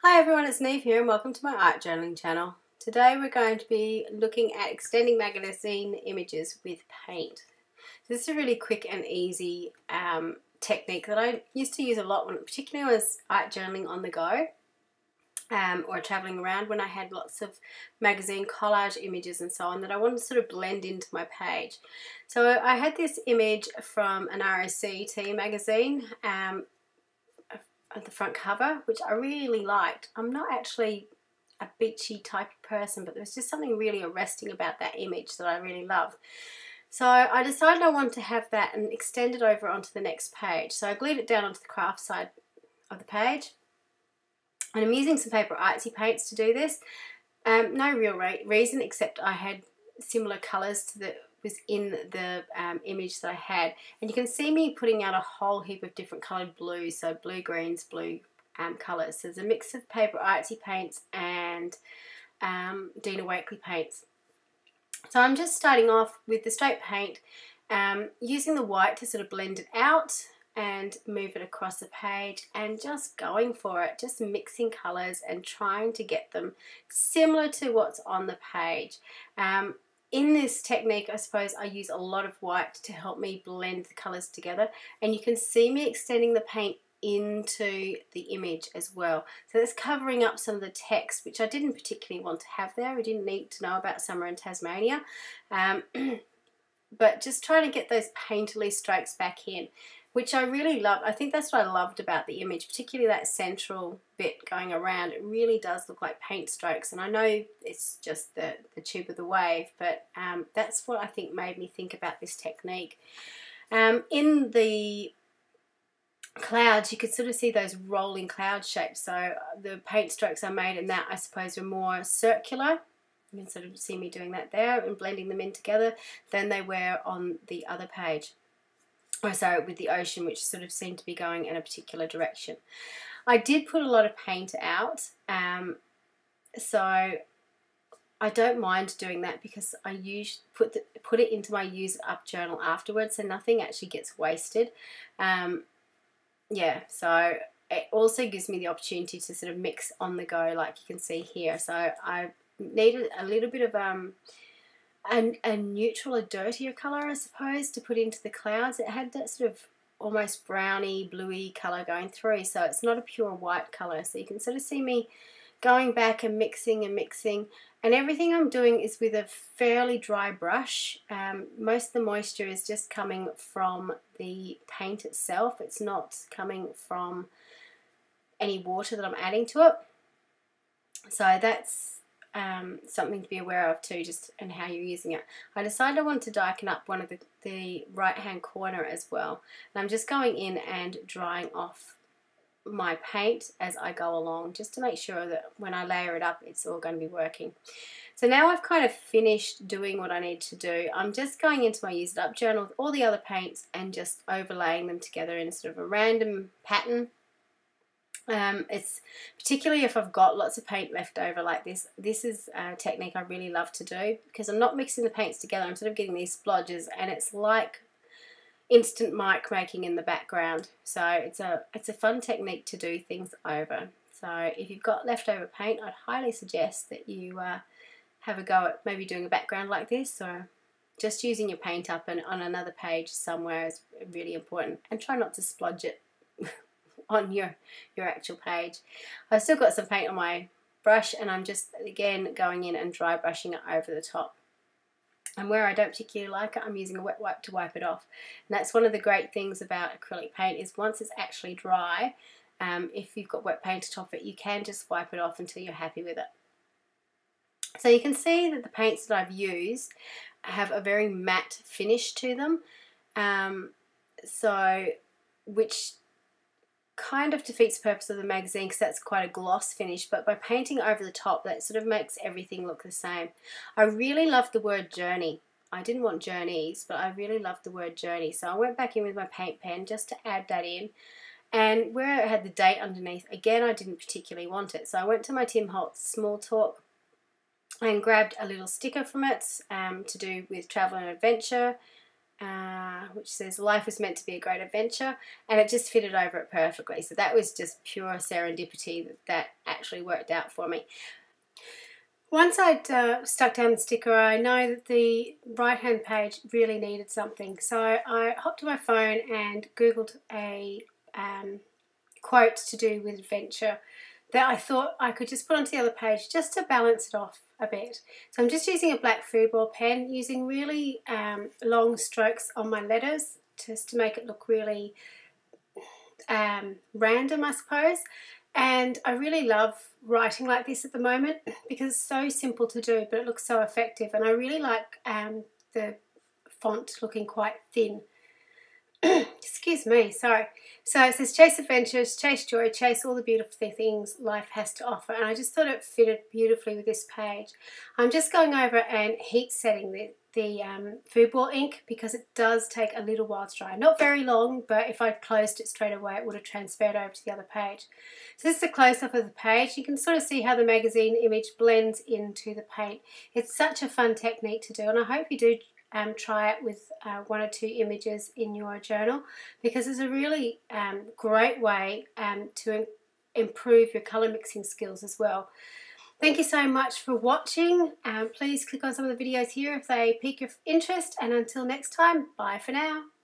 Hi everyone, it's Niamh here and welcome to my art journaling channel. Today we're going to be looking at extending magazine images with paint. This is a really quick and easy technique that I used to use a lot, particularly when I was art journaling on the go or traveling around, when I had lots of magazine collage images and so on that I wanted to sort of blend into my page. So I had this image from an RSCT magazine at the front cover, which I really liked. I'm not actually a beachy type of person, but there was just something really arresting about that image that I really loved. So I decided I wanted to have that and extend it over onto the next page. So I glued it down onto the craft side of the page. And I'm using some paper artsy paints to do this. No real reason, except I had similar colours to the was in the image that I had, and you can see me putting out a whole heap of different coloured blues, so blue, greens, blue colours. So there's a mix of paper artsy paints and Dina Wakley paints. So I'm just starting off with the straight paint, using the white to sort of blend it out and move it across the page, and just going for it, just mixing colours and trying to get them similar to what's on the page. In this technique, I suppose I use a lot of white to help me blend the colours together, and you can see me extending the paint into the image as well. So that's covering up some of the text, which I didn't particularly want to have there. I didn't need to know about summer in Tasmania. But just trying to get those painterly strokes back in, which I really love. I think that's what I loved about the image, particularly that central bit going around. It really does look like paint strokes, and I know it's just the tube of the wave, but that's what I think made me think about this technique. In the clouds, you could sort of see those rolling cloud shapes, so the paint strokes I made in that, I suppose, were more circular. You can sort of see me doing that there and blending them in together than they were on the other page. Or sorry, with the ocean, which sort of seemed to be going in a particular direction. I did put a lot of paint out, so I don't mind doing that because I usually put it into my use it up journal afterwards, so nothing actually gets wasted. Yeah, so it also gives me the opportunity to sort of mix on the go, like you can see here. So I needed a little bit of a neutral, a dirtier colour, I suppose, to put into the clouds. It had that sort of almost browny, bluey colour going through, so it's not a pure white colour. So you can sort of see me going back and mixing, and everything I'm doing is with a fairly dry brush. Most of the moisture is just coming from the paint itself. It's not coming from any water that I'm adding to it. So that's something to be aware of too, just and how you're using it. I decided I wanted to darken up one of the right hand corner as well, and I'm just going in and drying off my paint as I go along, just to make sure that when I layer it up it's all going to be working. So now I've kind of finished doing what I need to do. I'm just going into my use it up journal with all the other paints and just overlaying them together in sort of a random pattern. It's particularly if I've got lots of paint left over like this. This is a technique I really love to do because I'm not mixing the paints together. I'm sort of getting these splodges, and it's like instant mic making in the background. So it's a fun technique to do things over. So if you've got leftover paint, I'd highly suggest that you have a go at maybe doing a background like this, or just using your paint up and on another page somewhere is really important. And try not to splodge it on your actual page. I've still got some paint on my brush, and I'm just again going in and dry brushing it over the top. And where I don't particularly like it, I'm using a wet wipe to wipe it off. And that's one of the great things about acrylic paint, is once it's actually dry, if you've got wet paint atop it, you can just wipe it off until you're happy with it. So you can see that the paints that I've used have a very matte finish to them, which kind of defeats the purpose of the magazine because that's quite a gloss finish, but by painting over the top, that sort of makes everything look the same. I really love the word journey. I didn't want journeys, but I really loved the word journey, so I went back in with my paint pen just to add that in. And where it had the date underneath, again, I didn't particularly want it, so I went to my Tim Holtz Small Talk and grabbed a little sticker from it to do with travel and adventure, which says life was meant to be a great adventure, and it just fitted over it perfectly. So that was just pure serendipity that actually worked out for me. Once I'd stuck down the sticker, I know that the right hand page really needed something, so I hopped to my phone and googled a quote to do with adventure that I thought I could just put onto the other page just to balance it off a bit. So I'm just using a black football pen, using really long strokes on my letters just to make it look really random, I suppose. And I really love writing like this at the moment because it's so simple to do, but it looks so effective. And I really like the font looking quite thin. Excuse me, sorry. So it says chase adventures, chase joy, chase all the beautiful things life has to offer. And I just thought it fitted beautifully with this page. I'm just going over and heat setting the football ink because it does take a little while to dry. Not very long, but if I'd closed it straight away, it would have transferred over to the other page. So this is a close-up of the page. You can sort of see how the magazine image blends into the paint. It's such a fun technique to do, and I hope you do try it with 1 or 2 images in your journal, because it's a really great way to improve your colour mixing skills as well. Thank you so much for watching. Please click on some of the videos here if they pique your interest, and until next time, bye for now.